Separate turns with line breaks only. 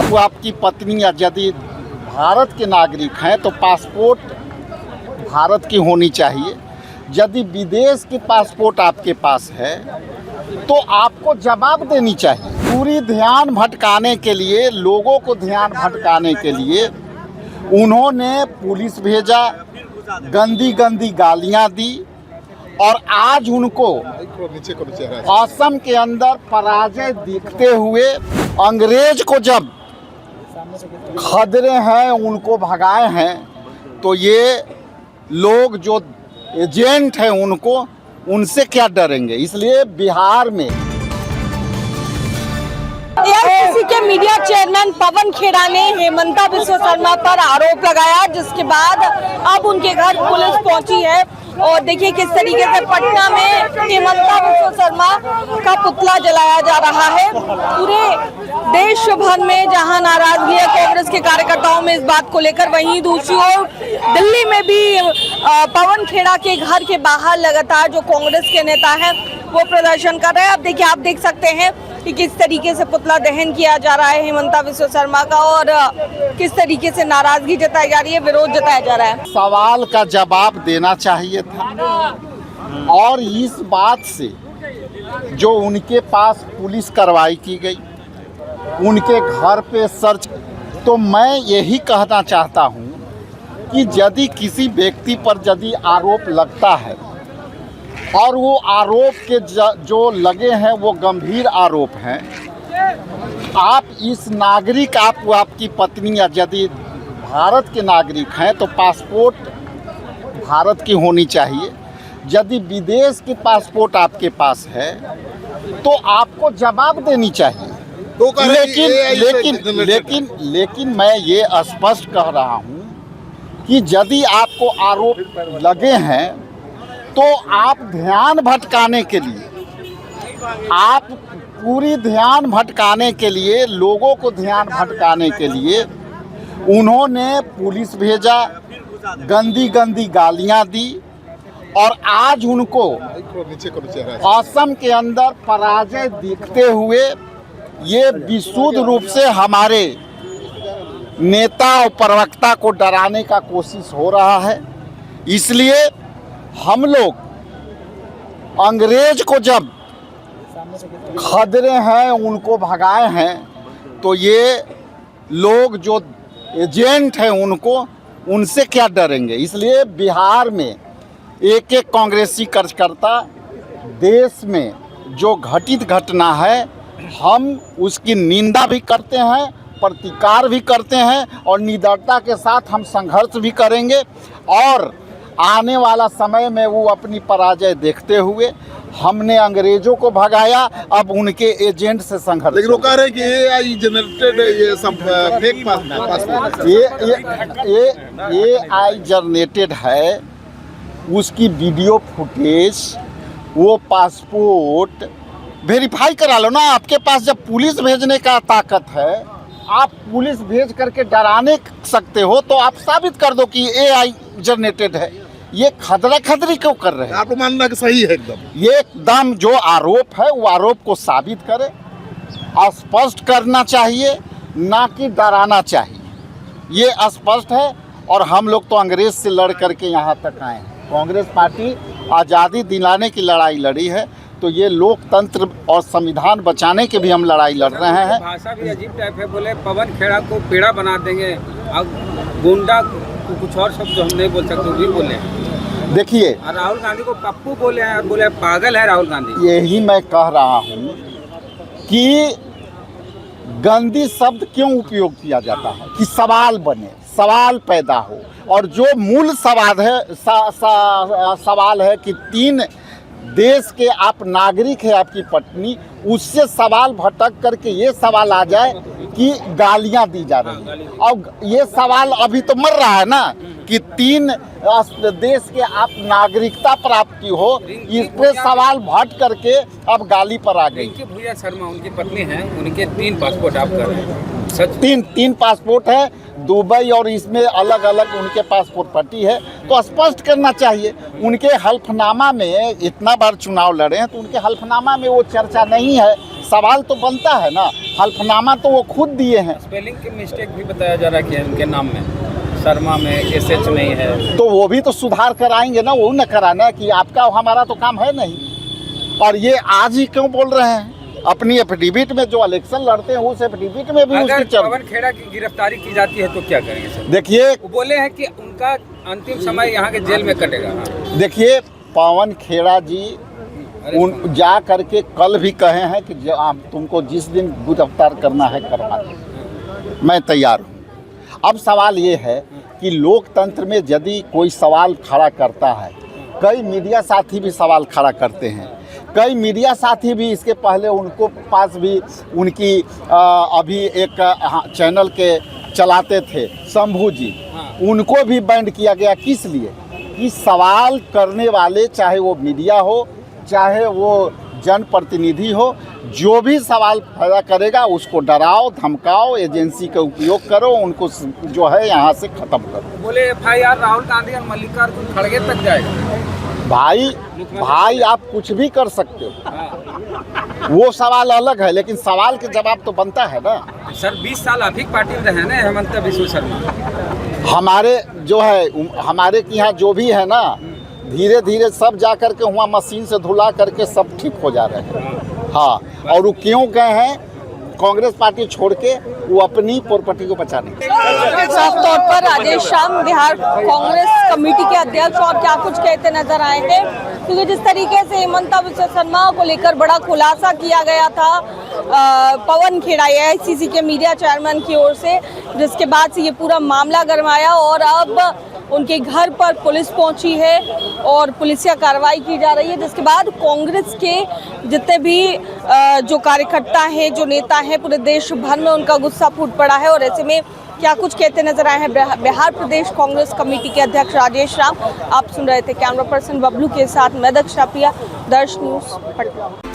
आप आपकी पत्नी या यदि भारत के नागरिक हैं तो पासपोर्ट भारत की होनी चाहिए। यदि विदेश की पासपोर्ट आपके पास है तो आपको जवाब देनी चाहिए। पूरी ध्यान भटकाने के लिए, लोगों को ध्यान भटकाने के लिए उन्होंने पुलिस भेजा, गंदी गंदी गालियां दी और आज उनको असम के अंदर पराजय दिखते हुए अंग्रेज को जब खदेड़े हैं, उनको भगाए हैं, तो ये लोग जो एजेंट हैं उनसे क्या डरेंगे। इसलिए बिहार में
एआईसीसी के मीडिया चेयरमैन पवन खेड़ा ने हेमंता बिस्वा शर्मा पर आरोप लगाया, जिसके बाद अब उनके घर पुलिस पहुंची है। और देखिए किस तरीके से पटना में हेमंता बिस्वा शर्मा का पुतला जलाया जा रहा है। पूरे देश भर में जहां नाराजगी है कांग्रेस के कार्यकर्ताओं में इस बात को लेकर, वहीं दूसरी ओर दिल्ली में भी पवन खेड़ा के घर के बाहर लगातार जो कांग्रेस के नेता हैं वो प्रदर्शन कर रहे हैं। अब देखिए, आप देख सकते हैं कि किस तरीके से पुतला दहन किया जा रहा है हेमंता बिस्वा शर्मा का और किस तरीके से नाराजगी जताई जा रही है, विरोध जताया जा रहा है।
सवाल का जवाब देना चाहिए था और इस बात से जो उनके पास पुलिस कार्रवाई की गई, उनके घर पे सर्च, तो मैं यही कहना चाहता हूँ कि यदि किसी व्यक्ति पर यदि आरोप लगता है और वो आरोप के जो लगे हैं वो गंभीर आरोप हैं, आप इस नागरिक, आपकी पत्नी या यदि भारत के नागरिक हैं तो पासपोर्ट भारत की होनी चाहिए। यदि विदेश की पासपोर्ट आपके पास है तो आपको जवाब देनी चाहिए। तो लेकिन मैं ये स्पष्ट कह रहा हूँ कि यदि आपको आरोप लगे हैं तो आप ध्यान भटकाने के लिए, आप पूरी ध्यान भटकाने के लिए, लोगों को ध्यान भटकाने के लिए उन्होंने पुलिस भेजा, गंदी गंदी गालियां दी और आज उनको असम के अंदर पराजय दिखते हुए ये विशुद्ध रूप से हमारे नेता और प्रवक्ता को डराने का कोशिश हो रहा है। इसलिए हम लोग अंग्रेज को जब खदेड़े हैं, उनको भगाए हैं, तो ये लोग जो एजेंट हैं उनसे क्या डरेंगे। इसलिए बिहार में एक एक कांग्रेसी कार्यकर्ता, देश में जो घटित घटना है हम उसकी निंदा भी करते हैं, प्रतिकार भी करते हैं और निडरता के साथ हम संघर्ष भी करेंगे और आने वाला समय में वो अपनी पराजय देखते हुए, हमने अंग्रेजों को भगाया, अब उनके एजेंट से संघर्ष।
लेकिन वो कह रहे हैं कि एआई जनरेटेड ये सब फेक पासपोर्ट,
एआई जनरेटेड है, उसकी वीडियो फुटेज, वो पासपोर्ट वेरीफाई करा लो ना। आपके पास जब पुलिस भेजने का ताकत है, आप पुलिस भेज करके डराने सकते हो, तो आप साबित कर दो कि एआई जनरेटेड है। ये खतरा खतरी क्यों कर रहे हैं?
आपको मानना कि सही है एकदम?
ये एकदम जो आरोप है वो आरोप को साबित करे, स्पष्ट करना चाहिए, ना कि डराना चाहिए। ये स्पष्ट है और हम लोग तो अंग्रेज से लड़ करके यहाँ तक आए हैं। कांग्रेस पार्टी आज़ादी दिलाने की लड़ाई लड़ी है, तो ये लोकतंत्र और संविधान बचाने की भी हम लड़ाई लड़ रहे हैं।
भाषा भी अजीब टाइप है, बोले पवन खेड़ा को पेड़ा बना देंगे, अब गुंडा को कुछ और शब्द हम नहीं बोल सकते, भी बोले।
देखिए,
राहुल गांधी को पप्पू बोले हैं, बोले पागल है राहुल गांधी।
यही मैं कह रहा हूँ कि गंदी शब्द क्यों उपयोग किया जाता है कि सवाल बने, सवाल पैदा हो, और जो मूल सवाल है सवाल है कि 3 देश के आप नागरिक है, आपकी पत्नी, उससे सवाल भटक करके ये सवाल आ जाए कि गालियां दी जा रही हैं। और ये सवाल अभी तो मर रहा है ना कि 3 देश के आप नागरिकता प्राप्त की हो, इस पे सवाल भट करके अब गाली पर आ गई।
भैया शर्मा उनकी पत्नी है, उनके 3 पासपोर्ट आप कर रहे हैं, सच?
3 पासपोर्ट है, दुबई और इसमें अलग अलग उनके पास प्रॉपर्टी है, तो स्पष्ट करना चाहिए। उनके हल्फनामा में, इतना बार चुनाव लड़े हैं तो उनके हल्फनामा में वो चर्चा नहीं है सवाल तो बनता है ना। हल्फनामा तो वो खुद दिए हैं।
स्पेलिंग की मिस्टेक भी बताया जा रहा है कि उनके नाम में शर्मा में SH नहीं है।
तो वो भी तो सुधार कराएंगे ना, वो न कराना कि आपका हमारा तो काम है नहीं। और ये आज ही क्यों बोल रहे हैं? अपनी एफिडेविट में जो इलेक्शन लड़ते हैं उस एफिडेविट में भी
अगर
उसकी
पवन खेड़ा की गिरफ्तारी की जाती है तो क्या करेंगे सर?
देखिए
वो बोले हैं कि उनका अंतिम समय यहाँ के जेल में कटेगा।
देखिए पवन खेड़ा जी उन जा करके कल भी कहे हैं कि जो आप तुमको जिस दिन गिरफ्तार करना है करवा दो, मैं तैयार हूँ। अब सवाल ये है कि लोकतंत्र में यदि कोई सवाल खड़ा करता है, कई मीडिया साथी भी सवाल खड़ा करते हैं, कई मीडिया साथी भी इसके पहले उनको पास भी उनकी अभी एक चैनल के चलाते थे शंभू जी, उनको भी बैंड किया गया। किस लिए? कि सवाल करने वाले चाहे वो मीडिया हो चाहे वो जनप्रतिनिधि हो, जो भी सवाल पैदा करेगा उसको डराओ धमकाओ, एजेंसी का उपयोग करो, उनको जो है यहाँ से ख़त्म करो।
बोले FIR राहुल गांधी और मल्लिकार्जुन खड़गे तक जाएगा।
भाई आप कुछ भी कर सकते हो, वो सवाल अलग है, लेकिन सवाल के जवाब तो बनता है ना।
सर 20 साल अधिक पार्टी में रहे ना हेमंत बिस्व शर्मा।
हमारे जो है हमारे के यहाँ जो भी है ना, धीरे धीरे सब जा कर के वहाँ मशीन से धुला करके सब ठीक हो जा रहे हैं। हाँ, और वो क्यों गए हैं कांग्रेस पार्टी छोड़ के? वो अपनी प्रॉपर्टी को बचाने।
साफ तौर पर राजेश श्याम बिहार कांग्रेस कमेटी के अध्यक्ष और क्या कुछ कहते नजर आए थे, क्योंकि जिस तरीके से हेमंत बिस्व शर्मा को लेकर बड़ा खुलासा किया गया था पवन खेड़ा AICC के मीडिया चेयरमैन की ओर से, जिसके बाद से ये पूरा मामला गरमाया और अब उनके घर पर पुलिस पहुंची है और पुलिसिया कार्रवाई की जा रही है, जिसके बाद कांग्रेस के जितने भी जो कार्यकर्ता हैं, जो नेता हैं, पूरे देश भर में उनका गुस्सा फूट पड़ा है। और ऐसे में क्या कुछ कहते नजर आए हैं बिहार प्रदेश कांग्रेस कमेटी के अध्यक्ष राजेश राम। आप सुन रहे थे कैमरा पर्सन बबलू के साथ मैं दक्षापिया, दर्श न्यूज़ पटना।